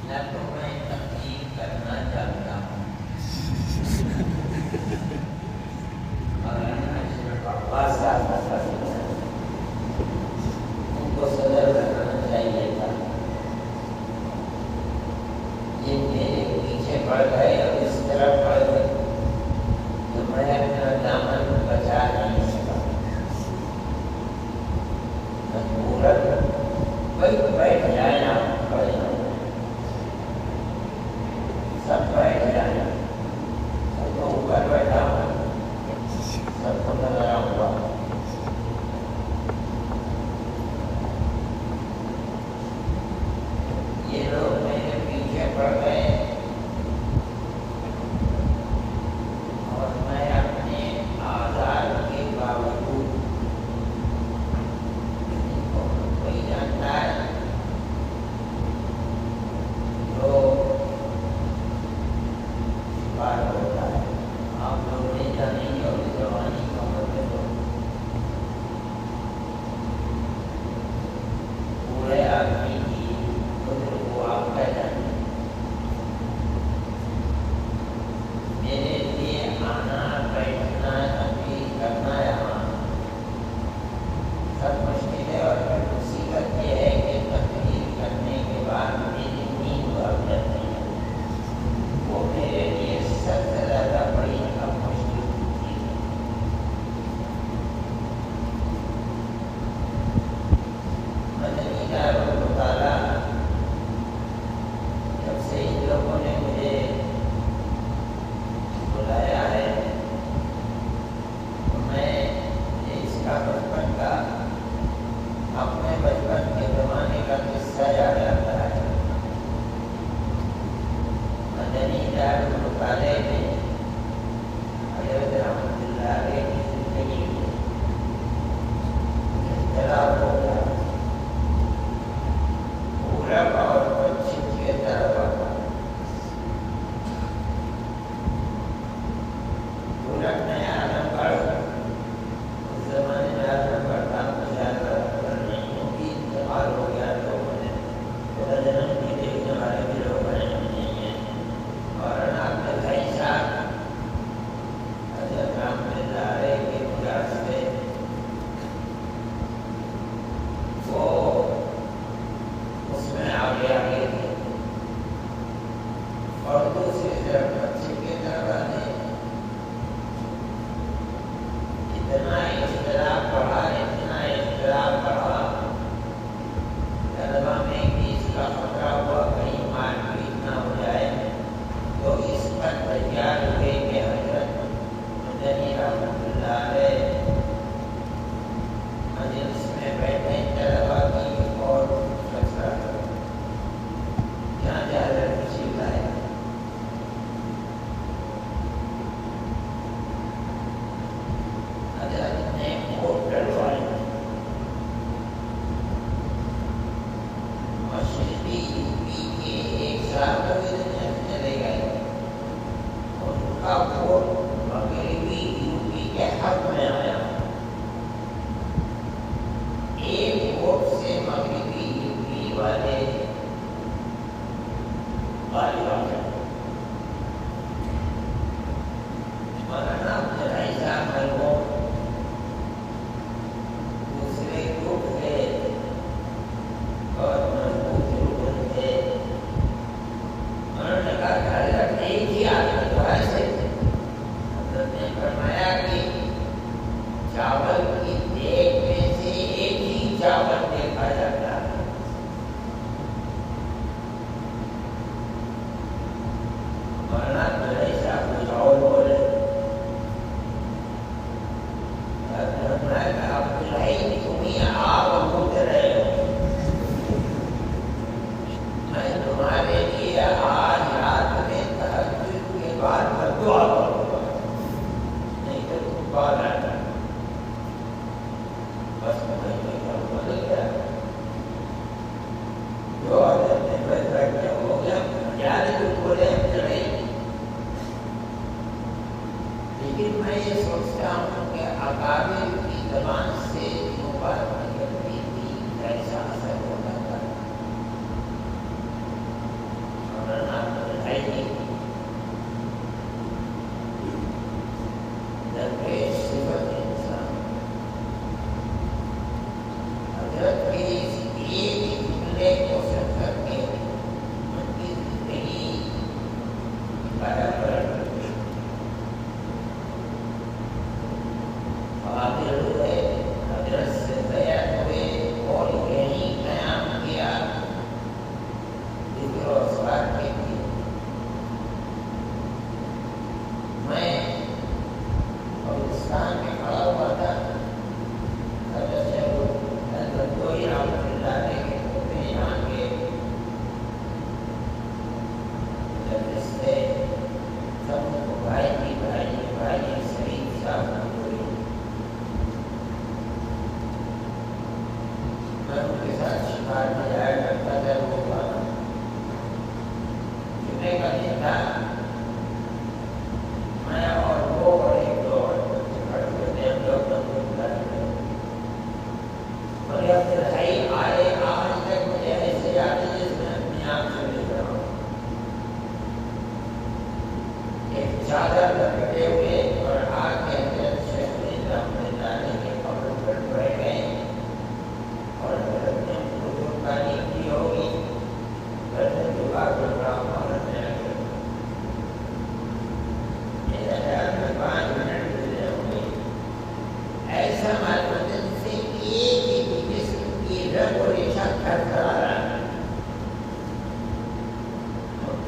نہ تو میں تقسیم کرنا چاہتا ہوں اور نہ صرف آواز آتا تھا ان کو صدر کرنا چاہیے تھا. یہ میرے پیچھے پڑ گئے اور اس طرح پڑ گئے تو میں اپنا دامن بچا نہیں سکا. پورا بیٹھ جائے نا پڑے سب بیٹھ جائے سب کو اوپر بیٹھا سب کو نظر ہوا. یہ لوگ میرے پیچھے پڑ گئے اور میں اپنے آزاد کے باوجود کوئی جانتا ہے جو بات ہوتا ہے. آپ لوگ نہیں جانیں گے اور زبانی کا مطلب پورے آدمی کی قدر کو آپ کا جانیں. میرے لیے آنا بیٹھنا تقریر کرنا یہاں سب مشکل ہے اور پھر مصیبت یہ ہے کہ تقریر کرنے کے بعد میری نیند بھاگ جاتی ہے. وہ میرے لیے سب سے زیادہ بڑی اب مشکل چیز ہے. مدنی دارالمطالعہ جب سے ان لوگوں نے مجھے بلایا ہے تو میں اس کا بچپن کا اپنے بچپن کے زمانے کا قصہ یاد آتا ہے. مدنی دارالمطالعہ میں حضرت رحمۃ اللہ علیہ کی زندگی میں اختلاف ہو گیا. پورب اور پچھم کے طرف پورب میں اعظم گڑھ اس زمانے میں اعظم گڑھ تھا انتقال ہو گیا لوگوں نے خدا جنم کی دیکھنے والے بھی لوگ نہیں ہیں. اور عبد الحی صاحب حضرت رحمۃ اللہ علیہ کے مجاز سے وہ اس میں آگے آگے تھے اور دوسری طرف پچھم کی طرف آنے اتنا اختلاف بڑھا طلبا میں بھی اس کا خطرہ ہوا کہیں مار پیٹ نہ ہو جائے تو اس پر تیار ہوئے کہ حضرت مدنی رحمۃ اللہ علیہ مجلس میں بیٹھے طلبا کی اور فیصلہ کرو. جہاں جا حضرت تشریف لائے حضرت نے ووٹ ڈلوائے. مشرقی یو پی کے ایک صاحب چلے گئے ان کا ووٹ مغربی یو پی کے حق میں آیا. ایک ووٹ سے مغربی یو پی والے غالب آ گئے. مولانا عبد الحی صاحب مرحوم دوسرے گروپ تھے اور مضبوط رکن تھے. انہوں نے کہا کہ حضرت ایک ہی آدمی تو ایسے تھے. حضرت نے فرمایا کہ چاول کی دیگ میں سے ایک ہی چاول دیکھا جاتا ہے. مولانا عبد الحی صاحب کچھ اور بولے. عبد الحی تمہیں آپ بھوت رہے ہو. میں تمہارے لیے آج رات میں تہجد کے بعد دعا کروں گا نہیں تو تم بعد آتا. بس میں بدل گیا جو حضرت نے فیصلہ کیا ہو گیا. یاد کچھ بولے ہم چڑھے لیکن میں یہ سوچتا ہوں کہ اکابر کی زبان سے مبارک نکلتی تھی ایسا اثر ہوتا تھا.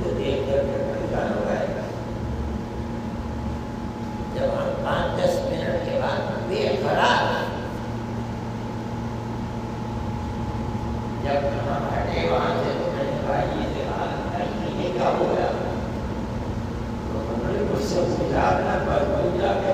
تو دیکھ کر پریشان ہو گئے. جب ہم 5-10 منٹ کے بعد بے قرار جب ہم ہٹے وہاں سے تو میں نے کہا یہ کیا ہو گیا؟ تو انہوں نے مجھ سے گزارنا پر پوچھا کہ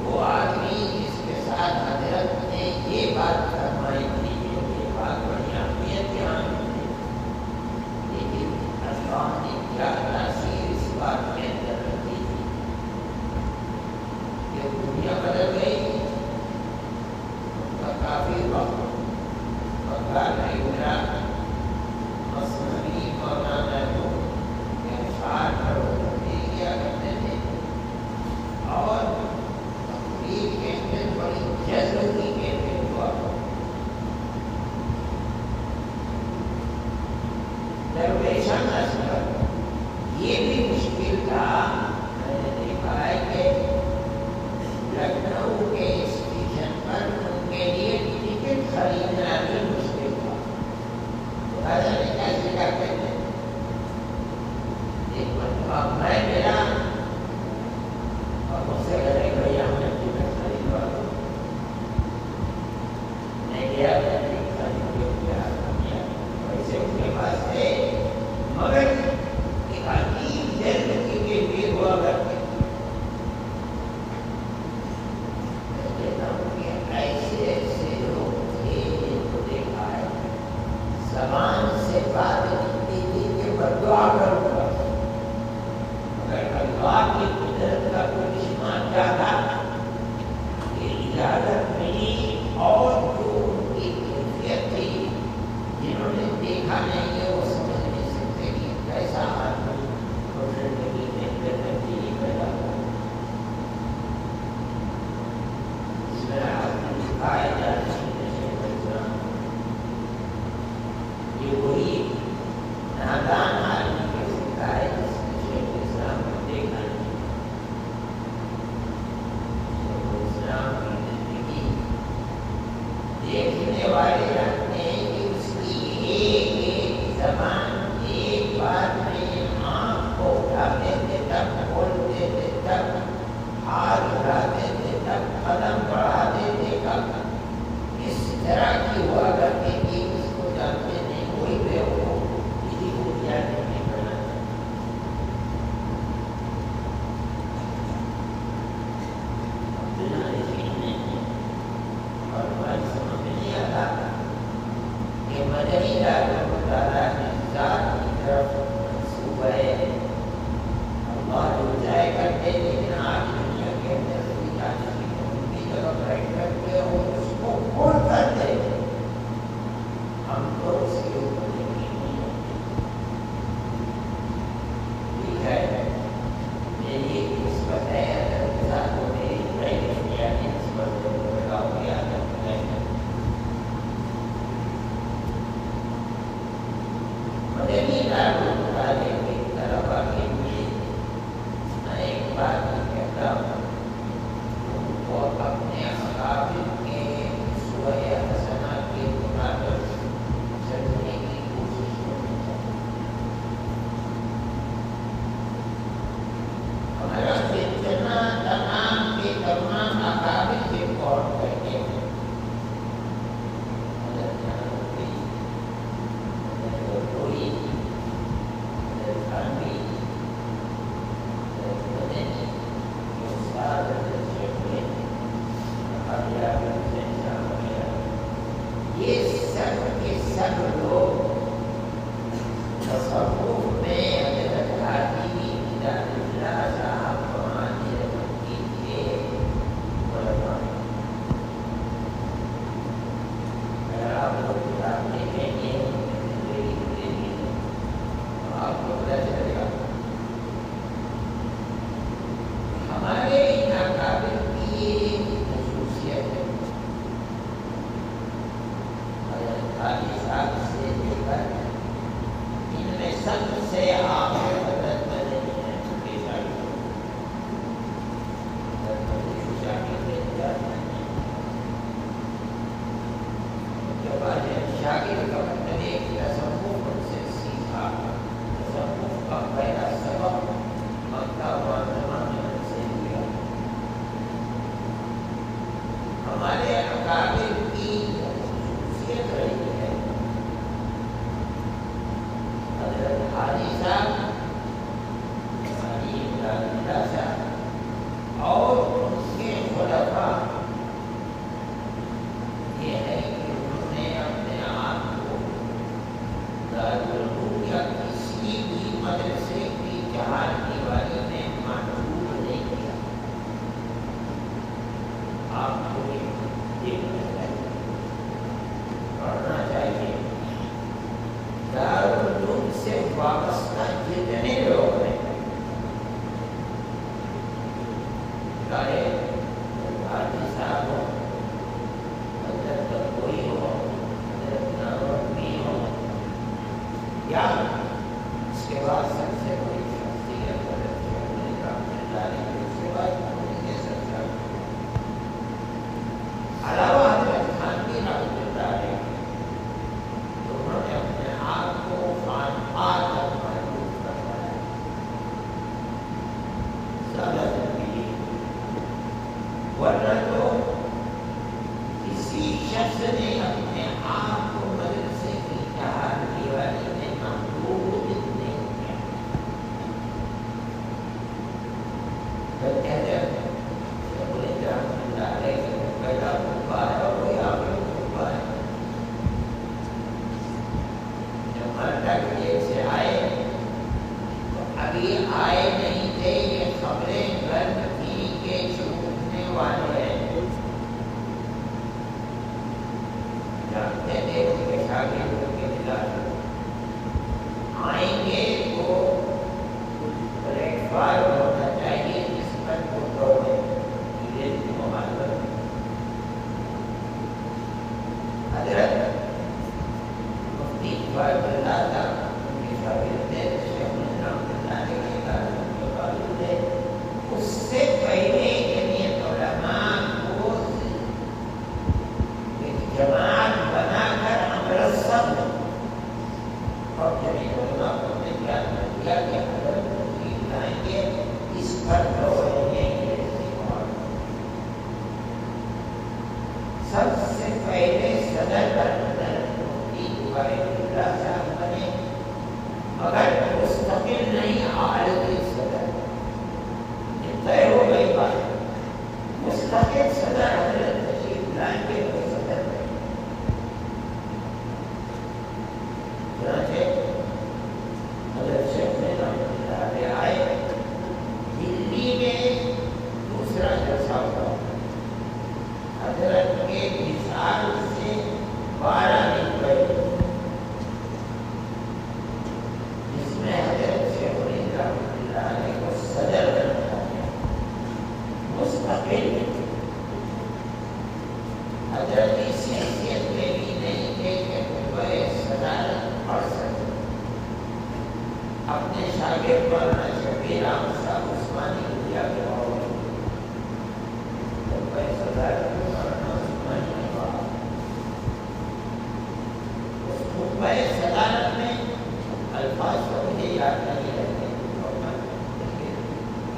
وہ آدمی جس کے ساتھ حضرت نے یہ بات فرمائی تھی یہ بات بڑی اہمیت کے حامل تھی، لیکن اللہ نے کیا تاثیر اس بات کے اندر رکھی تھی کہ دنیا بدل گئی. کافی وقت بنگال نہیں گزرا مصنوعی مولانا کو اشعار پر تقریر کیا کرتے تھے اور تقریر کے اندر بڑی جذب کی کیفیت ہوا. درویشان اثر یہ بھی مشکل تھا. میں نے دیکھا ہے کہ لکھنؤ کے اسٹیشن پر کے لیے ٹکٹ خریدنا بھی مشکل تھا. تو حضرت نے کیسے کرتے تھے؟ ایک مرتبہ میں ملا اور مجھ سے کہنے بھائی ہمیں ٹکٹ خریدوا دو. میں گیا ٹکٹ خرید کے کیا ویسے اس کے پاس تھے مگر ایک عجیب دل کی کیفیت ہوا کرتے. زبان سے بات نکلتی تھی کہ بدعا کروں گا مگر اللہ کی قدرت کا کرشمہ کیا تھا کہ اجازت ملی اور جو ان کی کیفیت تھی جنہوں نے دیکھا نہیں ہے وہ سمجھ نہیں سکتے کہ کیسا آدمی زندگی میں تبدیلی پیدا ہوا. اس میں آپ نے دکھایا جاتا ہے یہ وہی نادان آدمی کے سکتا ہے جس نے شیخ الاسلام کو دیکھا نہیں. شیخ الاسلام کی زندگی دیکھنے والے جانتے ہیں کہ اس کی ایک زبان ایک بات میں آنکھ کو اٹھاتے تھے تب کھولتے تھے تب ہاتھ اٹھاتے تھے تب قدم بڑھاتے تھے کب اس طرح کی ہوا کرتے کہ اس کو جانتے نہیں کوئی بے ہو کسی کو کیا نہیں کرنا. اور ہماری سمجھ میں نہیں آتا کہ مدنی رحمۃ اللہ کی ذات کی طرف منسوب ہے. اللہ جو جائے کرتے لیکن آج دنیا کے اندر کوئی جانے کی جگہ بیٹھ کرتے اور اس کو کھول کرتے ہم تو اس کے اوپر یقین نہیں ہوتے. ٹھیک ہے میری نسبت ہے اگر کے ساتھ وہ میری پریکٹیا کی نسبت ہے تو بڑا ہو گیا مدنی رحمۃ اللہ کی طلبا کے لیے میں ایک بات کہتا ہوں ان کو اپنے اقابل کے سوئے حسنہ کے مطابق چلنے کی کوشش کرنی چاہیے. ہمارا فتنہ تمام کے تمام اقابل سے غور کرتے ہیں. یہ سب کے سب لوگ تصوف میں حضرت حاجی ہدایت اللہ صاحب فرمانے رکھتی تھے علماء. اگر آپ لوگ کتاب دیکھیں گے آپ کو پتہ چلے گا ہمارے اقابل کی خصوصیت ہے. حاجی صاحب سے لے کر ان میں سب شخص نے اپنے آپ کو مدرسے کی چہار دیواری میں محبوب نہیں کیا. تو کہتے ہیں بولے پہلا خطبہ ہے اور وہی آخری خطبہ ہے. جب مرتا کے سے آئے تو ابھی آئے نہیں تھے. یہ خبریں گرد تھی کہ چھوٹنے والے ہیں. جانتے تھے ان کے شاگردوں کے خلاف آئیں گے تو پلیٹ فارم ہونا چاہیے جس پر وہ دوڑے. حضرت مفتی فاضل اللہ تھا ان کے شاگرد تھے. شیخ الاسلام کے والد تھے. اس سے پہلے جمعیت علماء کو ایک جماعت بنا کر امرتسر اور جمعیت علماء کو نے کیا کیا کہ حضرت تشریف لائیں گے اس پر دوڑیں گے. سب سے پہلے صدر مفتی عبید اللہ صاحب بنے مگر مستقل نہیں عارضی صدر. طے ہو گئی بات. مستقل صدر حضرت تشریف لائیں گے وہ صدر بنے. چنانچہ حضرت شیخ رحمۃ اللہ علیہ آئے. دلی میں دوسرا جلسہ ہوا. حضرت کے وصال سے 12 دن پہلے جس میں حضرت شیخ رحمۃ اللہ علیہ کو صدر بنایا گیا مستقل. حضرت اس حیثیت میں بھی نہیں تھے کہ خطبہ صدارت پڑھ سکتے. اپنے شاگرد مولانا شبیر احمد صاحب عثمانی انڈیا کے خطبہ صدارت صدارت میں الفاظ کو مجھے یاد نہیں رہتے.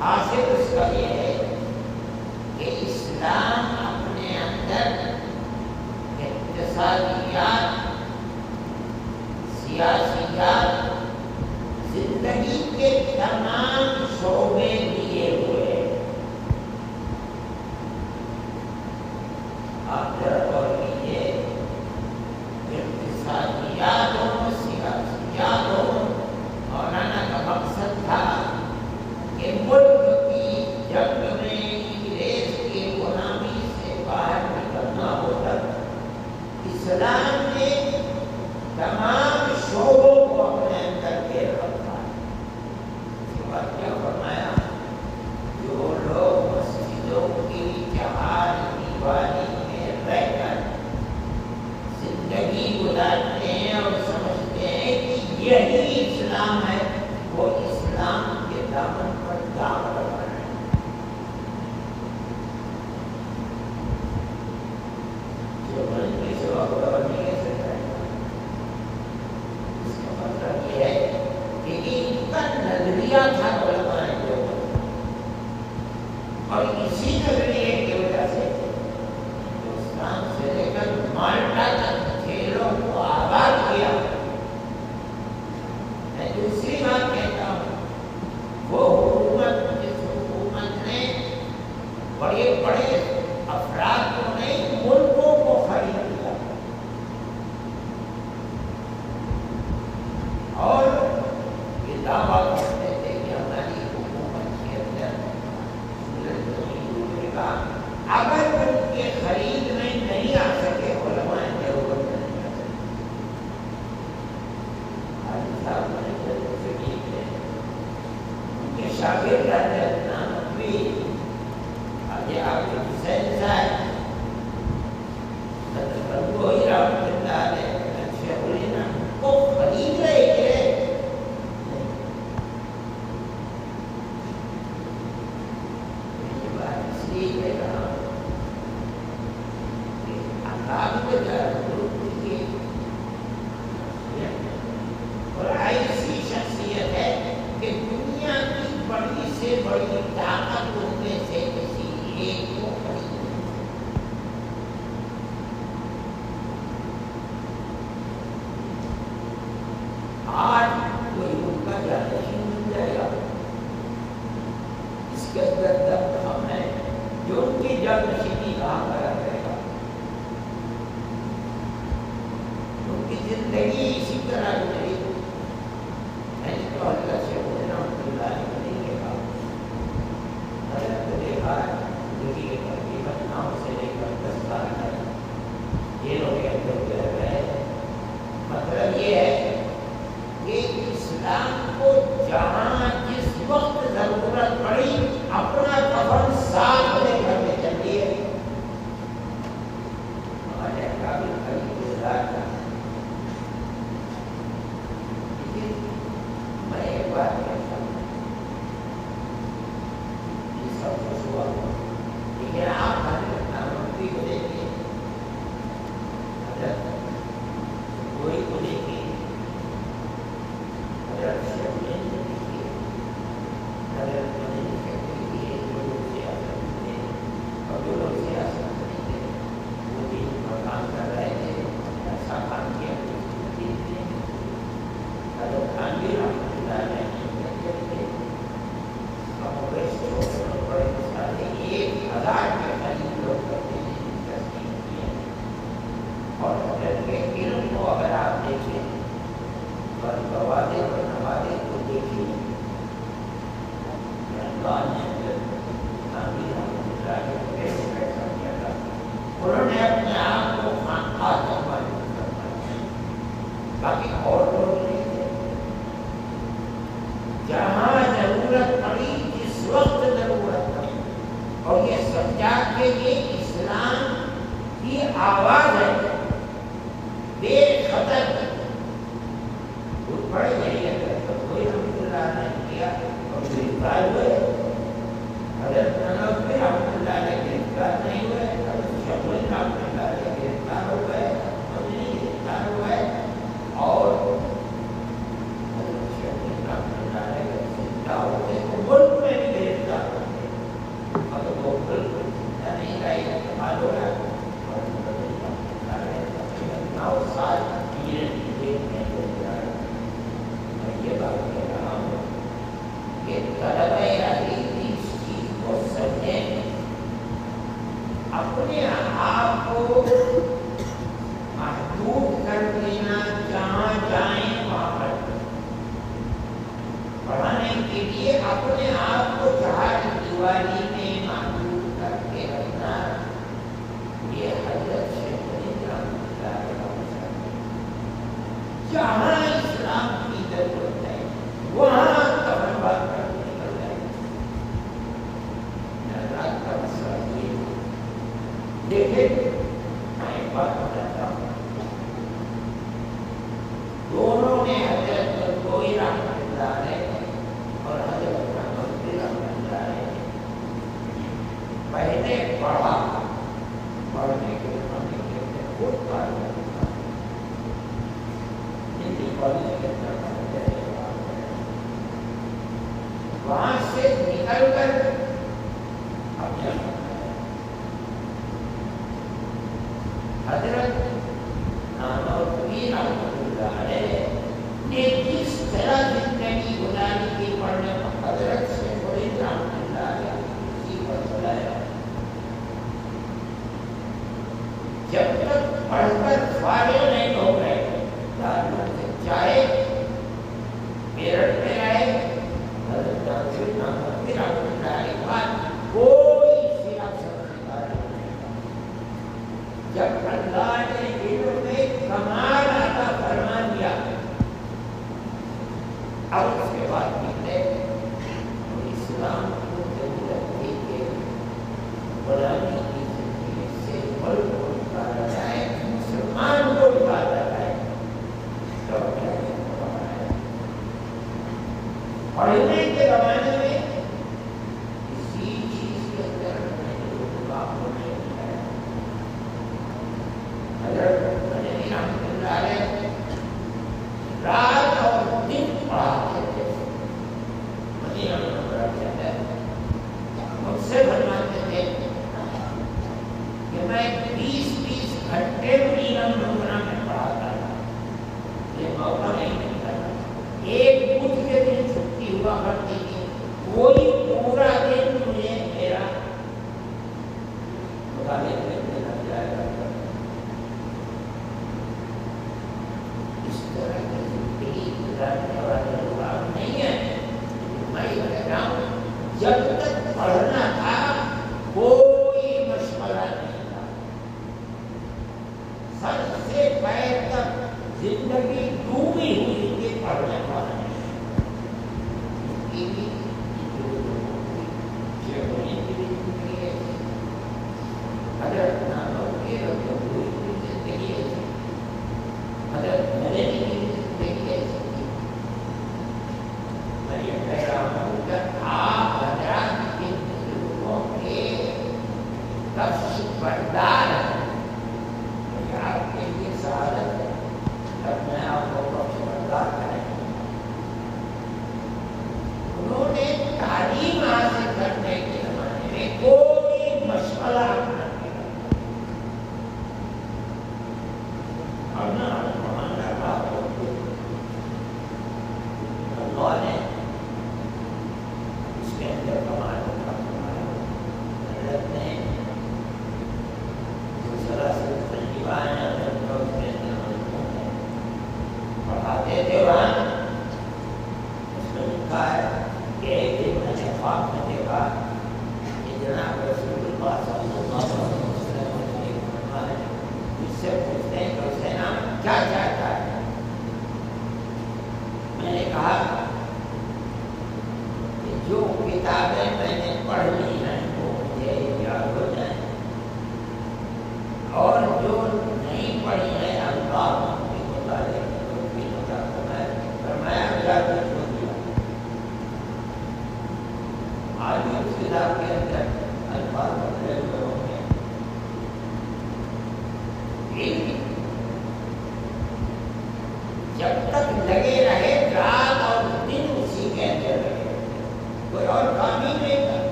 حاصل اس کا یہ ہے کہ اسلام اپنے اندر اقتصادیات، سیاسیات، زندگی کے تمام شعبے لیے ہوئے. آپ ذرا غور کیجیے. اقتصادیات ہوں، سیاسیات ہوں، مولانا کا مقصد تھا کہ ملک کی جنگ میں انگریز کی غلامی سے باہر نکلنا ہوتا. اسلام نے تمام شعبوں کو اپنے اندر گھیر رکھا. اس کے بعد کیا فرمایا؟ جو لوگ مسجدوں کی چہار دیواری میں رہ کر زندگی گزارتے ہیں اور سمجھتے ہیں کہ یہی اسلام ہے، وہ اسلام کے دامن پر داغ لگا رہے ہیں. جو مجھے سوا کو نہیں کہہ سکتا ہے. اس کا مطلب یہ ہے کہ ان کا نظریہ تھا علماء دیوبند اور اسی نظریے کی وجہ سے ہندوستان سے لے کر مالٹا تک کھیلوں کو آباد کیا. میں دوسری بات کہتا ہوں، وہ حکومت جس حکومت نے بڑے بڑے افراد کو نہیں ملکوں کو خرید لیا اور یہ دعویٰ کرتے تھے کہ ہمیں زندگی اسی طرح گزری میں نے تو حضرت سے رحمۃ اللہ علیہ کو نہیں دیکھا حضرت کو دیکھا زندگی کے تقریباً 9 سے لے کر 10 سال تک جیلوں کے اندر گزر گئے مطلب یہ ہے کہ اسلام کو جہاں جس وقت ضرورت پڑی اپنا کفن ساتھ لے کر کے چلیے ہمارے قابل خلیل گزار تھا لیکن میں ایک بات کہتا ہوں یہ سب کچھ ہوا لیکن آپ حضرت ناموی کو دیکھیے حضرت کوئی کو دیکھیے حضرت سے جانے والے لوگ آپ نہیں ہیں. میں یہ کہہ رہا ہوں جب تک پڑھنا تھا کوئی مشغلہ نہیں تھا. سر سے پیر تک زندگی ڈوبی ہوئی تھی پڑھنے والے.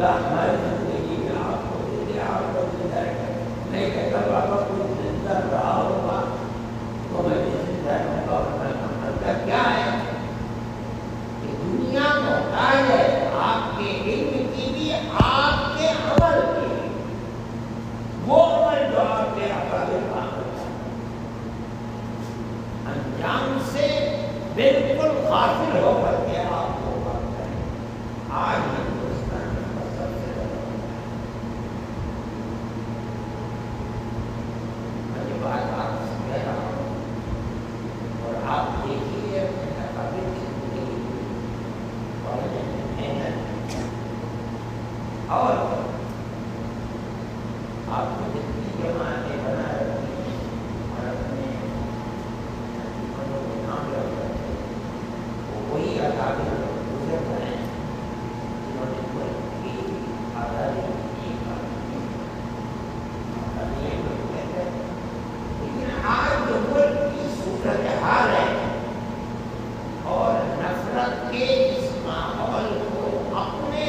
اللہ ہماری زندگی اور آپ کو جتنی جماعتیں بنا رکھی ہیں اور اپنے نام رکھ رکھے وہ وہی اکابر بزرگ ہیں جنہوں نے ملک کی آزادی کی لیکن آج جو ملک کی صورتحال ہے اور نفرت کے اس ماحول کو اپنے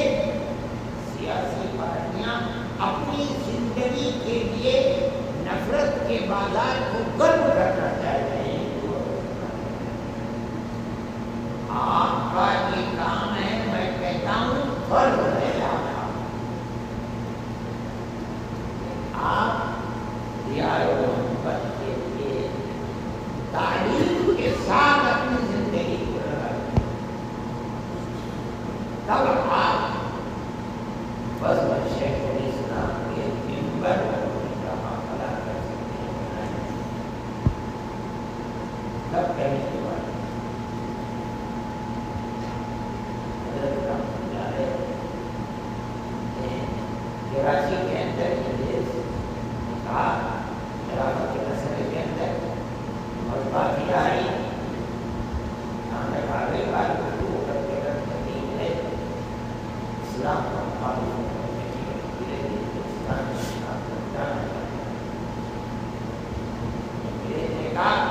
سیاسی پارٹیاں اپنی زندگی کے لیے نفرت کے بازار کو گرم کرنا چاہتے ہیں. آپ کا یہ کام ہے، میں کہتا ہوں فرض ہے آپ دیار و محبت کے لیے تعلیم کے ساتھ اپنی زندگی کو لگائیں، تب آپ بس شیخ الاسلام کے منبر کا معاملہ کر سکتے ہیں. تب کہنے کے بعد حضرت رحمۃ اللہ علیہ کراچی کے اندر کہا خلافت کے مسئلے کے اندر اور باقی آئی ہم نے آگے بات گفتگو کرتے کرتے نہیں ہے اسلام کا مقابلہ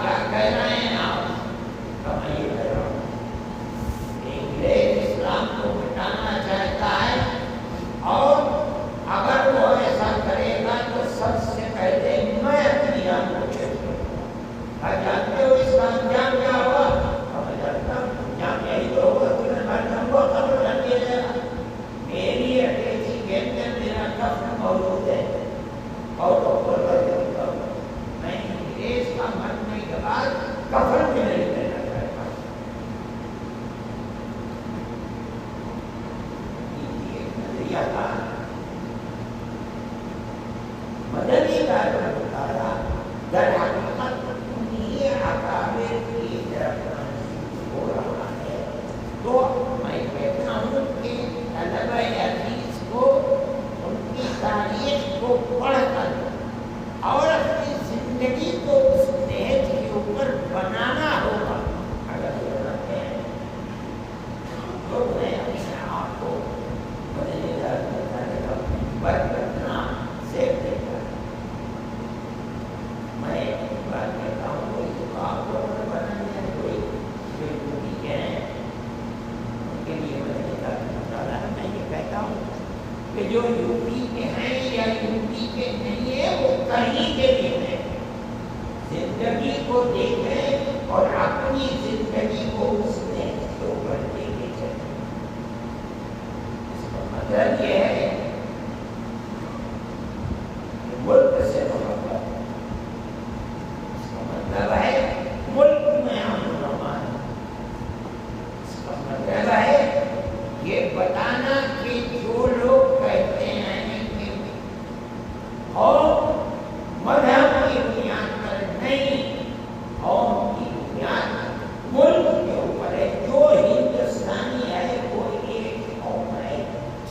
کیا کہہ رہے ہیں آپ؟ میں یہ کہہ رہا ہوں انگریز اسلام کو مٹانا چاہتا ہے اور اگر وہ ایسا کرے گا تو سب سے پہلے میں اپنی جان کو پیش کروں گا. جانتے ہو اس کا انجام کیا ہوا؟ میں جانتا ہوں انجام یہی تو ہوگا کہ ہم کو قبر کر دیا جائے گا. میری اٹیچی کے اندر میرا کفن موجود ہے اور میں انگریز کا مرنے کے بعد کفن بھی نہیں لینا چاہتا. یہ ایک نظریہ تھا مدنی کا جو مطالعہ در حقیقت انہیں اکابر کی طرف ہو رہا ہے. تو میں کہتا ہوں کہ طلبہ عزیز کو ان کی تاریخ کو پڑھ کر اور اپنی زندگی کو اس نہج کے اوپر بنانا ہوگا. اگر ضرورت ہے تو میں اپنے آپ کو مدنی بتانے کا برتنا سیکھ دے گا. میں ایک بات کہتا ہوں کوئی تو آپ کو بنانے کوئی ٹھیک ہے ان کے لیے مدنی بتانا. میں یہ کہتا ہوں کہ جو یو پی کے ہیں یا یو پی کے نہیں ہے وہ کہیں کے لیے ہیں. زندگی کو دیکھیں اور اپنی زندگی کو اس نے کے اوپر لے کے چلیں. اس کا مطلب یہ ہے کہ ملک سے محبت، اس کا مطلب ہے ملک میں امن و امان، اس کا مطلب ہے یہ بتانا کہ جو لوگ کہتے ہیں کہ قوم مذہب کی بنیاد پر نہیں، قوم کی بنیاد ملک کے اوپر ہے. جو ہندوستانی ہے وہ ایک قوم ہے،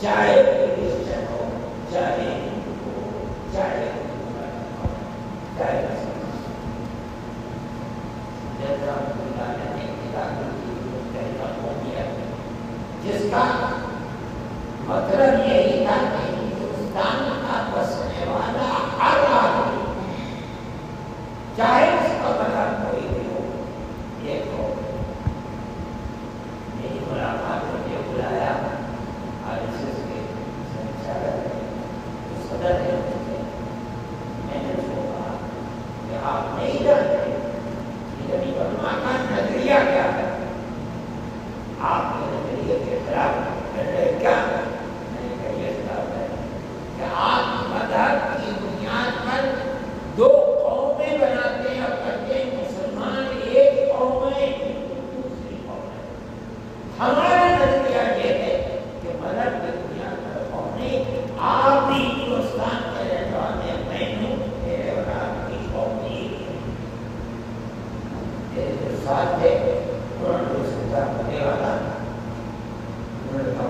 چاہے کرسچن ہو، چاہے ہندو ہو، چاہے چاہے جس کا مطلب یہی تھا کہ ہندوستان کا بسنے والا ہر آدمی چاہے اس کا مذہب کوئی بھی ہو ایک ہو. میری ملاقات مجھے بلایا RSS کے صدر ہے، میں نے اس کو کہا کہ آپ نہیں جانتے کہ علماء کا نظریہ کیا ہے. آپ کے نظریے کے خلاف کیا کہ آپ مذہب کی بنیاد پر دو قومیں بناتے ہیں اور کہتے ہیں مسلمان ایک قوم ہے دوسری قوم ہے. ہمارا نظریہ یہ ہے کہ مذہب کی بنیاد پر قومیں آپ بھی ہندوستان کے رہنے والے میں ہوں، میرے اور آپ کی قوم ایک ہے. میرے جو ساتھ تھے انہوں نے اس کے ساتھ بنے والا انہوں نے کہا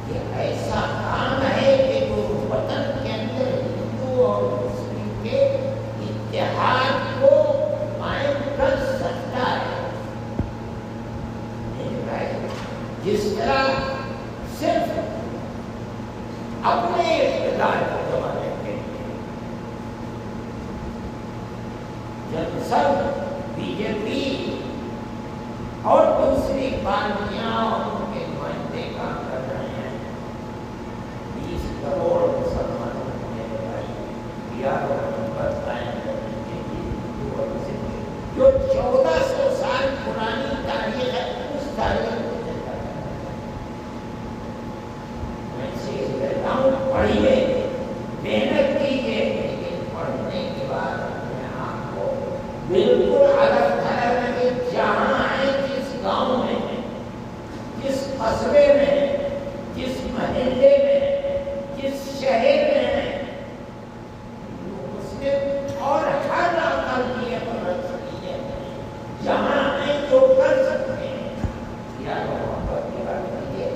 یہ ایسا کام ہے کہ جو وطن کے اندر ہندو اور مسلم کے اتحاد کو قائم کر سکتا ہے۔ جس طرح صرف اپنے اقتدار کو دبانے کے لیے جب سب بی جے پی اور دوسری پارٹیاں اور ان کے نمائندے کام کر رہے ہیں، 20 کروڑ مسلمانوں نے نمبر قائم کرنے کے لیے جو 1400 سال پرانی تاریخ ہے، اس تاریخ کو زندہ کرنا ہے۔ میں سے کہتا ہوں پڑھیے، محنت کیجیے، لیکن پڑھنے کے بعد اپنے آپ کو بالکل الگ تھلگ لگے، جہاں ہے، جس گاؤں میں ہے، جس قصبے میں ہے، جس محلے میں ہے، جس شہر میں ہے، مسلم اور ہر اقلیت اور اکثریت جہاں ہے جو کر سکتے ہیں، یا محبت کی بات کریے۔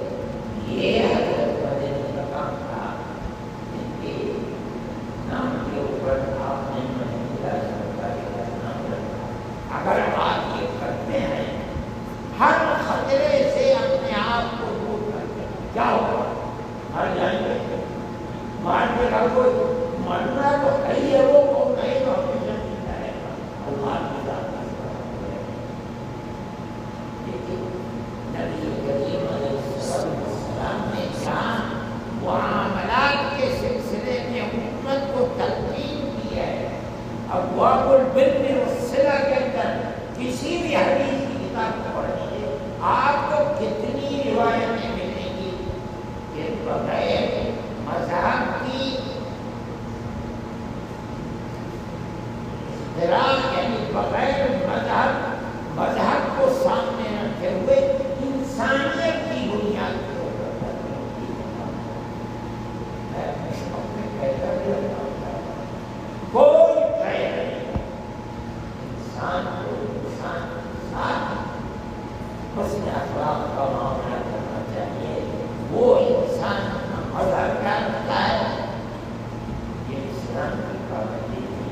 یہ حضرت مدنی کا کام تھا، جن کے نام کے اوپر آپ نے مدنی راجمہتا کا نام رکھا۔ اگر آپ یہ کرتے ہیں، ہر خطرے سے اپنے آپ کو دور کر کے، کیا ہوگا؟ مر جائیں گے، مارنے کا کوئی مرنا تو ہے، وہ کو نہیں تو ہمیشہ نہیں جائے گا، اللہ کی ذات کا لیکن نبی کریم علیہ السلام نے جہاں معاملات کے سلسلے میں حکومت کو تلقین کی ہے، ابواب البر والصلہ کے اندر کسی بھی حدیث کی کتاب کو پڑھ لیجیے، آپ کو کتنی روایتیں ملیں گی کہ بغیر مذہب کی یعنی بغیر مذہب کو سامنے رکھے ہوئے انسانیت کی بنیاد کے اوپر میں اپنے شوق میں کہتا بھی رہتا ہوں، کوئی خیر نہیں، انسان کو انسان ساتھ حسن اخلاق کا معاملہ کرنا چاہیے۔ وہ انسان اپنا مذہب کیا رکھتا ہے، یہ اسلام کی پابندی تھی۔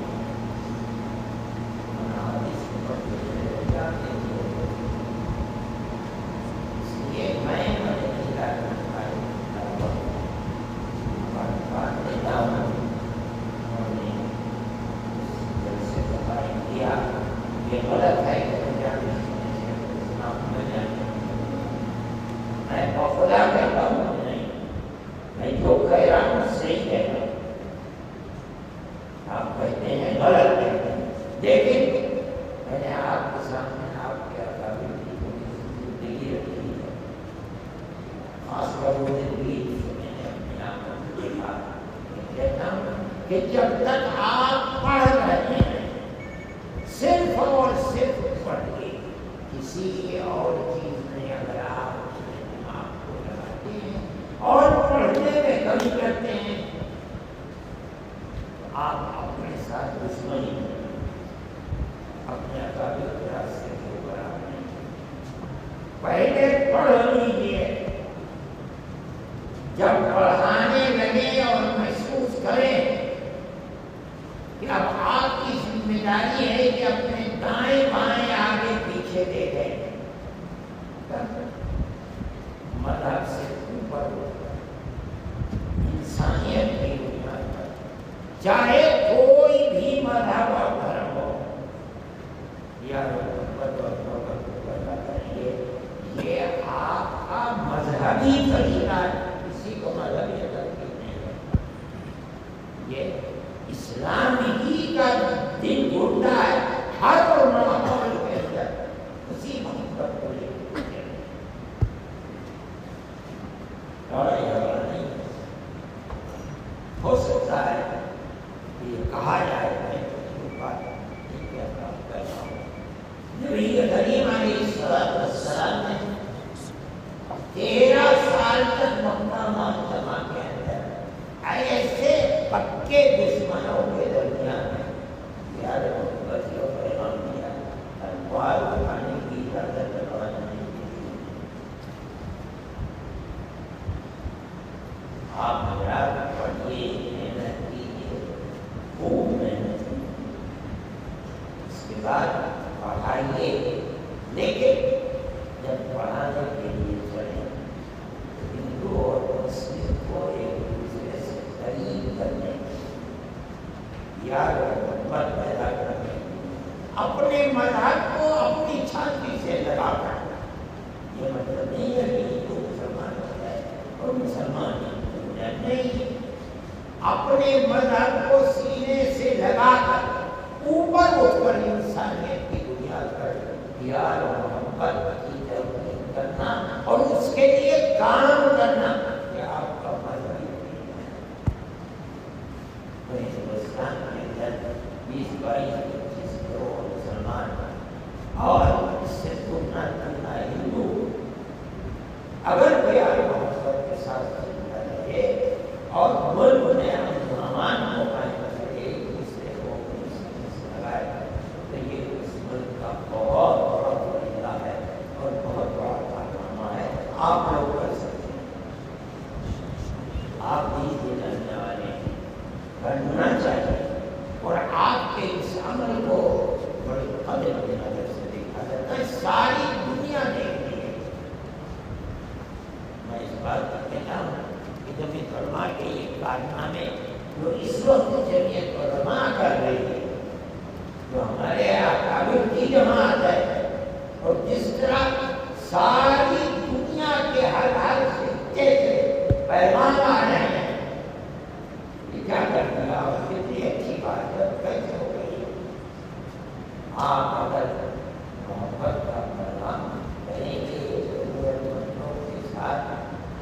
یہ غلط ہے کہ میں خدا کہتا ہوں، نہیں، میں جو کہہ رہا ہوں صحیح کہہ رہا ہوں، آپ کہتے ہیں غلط کہتے ہیں، لیکن میں نے آپ کے سامنے آپ کے اکابر کی زندگی رکھی ہے، خاص کر وہ زندگی جو میں نے اپنی آنکھوں سے دیکھا، میں کہتا ہوں کہ جب تک آپ پڑھ رہے ہیں، صرف اور صرف پڑھیے، کسی اور چیز میں اگر آپ کو لگاتے ہیں اور پڑھنے میں کمی کرتے ہیں، آپ اپنے ساتھ دشمنی کریں، اپنے اکابر کے راستے کے اوپر آپ نہیں۔ پہلے پڑھ لیجیے، جب پڑھانے لگے اور محسوس کریں کہ اب آپ کی ذمہ داری ہے کہ اپنے دائیں بائیں آگے پیچھے دیکھیں، مذہب سے اوپر انسانیت کی بنیاد پر، چاہے کوئی بھی مذہب اور دھرم ہو، یا محبت اور محبت کو پیدا کریں گے، یہ آپ کا مذہبی طریقہ ہے، کسی کو مذہبی ترقی نہیں کرتا، یہ اسلام ہی کا دل گھٹتا ہے، ہر ماحول کے اندر اسی محبت کو لے کے نہیں ہو سکتا ہے کہ یہ کہا جائے، میں کچھ بات نہیں کہتا ہوں۔ نبی کریم علیہ السلام نے 13 سال تک مکہ معظمہ کے اندر ایسے پکے دشمنوں کے درمیان پیار محبت کا پیغام دیا، انوار اٹھانے کی اجازت نہیں دی، آپ حضرات پڑھیے، محنت کیجیے، خوب محنت کیجیے، اس کے بعد پڑھائیے، لیکن جب پڑھانے کے لیے چلیں ہندو اور مسلم کو ایک دوسرے سے قریب کرنے، پیار اور محبت پیدا کرنے، اپنے مذہب کو اپنی چھاتی سے لگا کر، یہ مطلب نہیں ہے کہ ہندو مسلمان ہو جائے اور مسلمان ہندو ہو جائے، نہیں، اپنے مذہب کو سینے سے لگا کر اوپر اٹھ کر انسانیت کی بنیاد پر پیار اور محبت کی تربیت کرنا اور اس کے لیے کام کرنا، یہ آپ کا مذہبی ہندوستان کے اندر 20-22-25 کروڑ مسلمان اور اس سے دگنا تگنا ہندو اگر پیار محبت کے ساتھ زندہ رہے اور ملک میں امن کو قائم کرے، ایک دوسرے کو لگائے، تو یہ اس ملک کا بہت بڑا فریضہ ہے اور بہت بڑا کارنامہ ہے، آپ لوگ کر سکتے ہیں، آپ بھی یہ جاننے والے کرنا چاہیے، اور آپ کے اس عمل کو بڑی قدر کی نظر سے دیکھا جاتا ہے، ساری دنیا دیکھتی ہے۔ میں اس بات کو کہتا ہوں کہ جمعیت علماء کے یہ کارنامے جو اس وقت جمعیت علماء کر رہی ہے، جو ہمارے اکابر کی جماعت ہے، اور جس طرح ساری دنیا کے ہر خطے سے پیغام آ رہے ہیں، یہ کیا کر دیا اور کتنی اچھی بات ہے، کیسے ہو گئی؟ آپ اگر محبت کا پیغام کریں گے، ضرورت مندوں کے ساتھ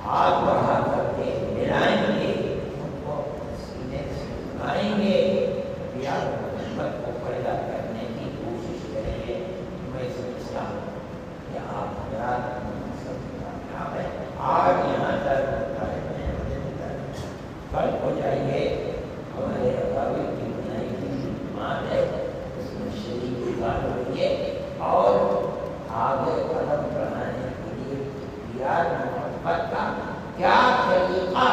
ہاتھ بڑھا کر کے ملائیں گے، ان کو اپنے سینے سے لگائیں گے، پیار و محبت کو پیدا کرنے کی کوشش کریں گے، میں سمجھتا ہوں کہ آپ حضرات سب کامیاب ہیں۔ آج یہاں تک کل ہو جائیں گے، ہمارے اکابر کی بنائی ہوئی جماعت ہے، اس میں شریک کی بات ہوئی ہے، اور آگے قدم بڑھانے کے لیے پیار محبت کا کیا طریقہ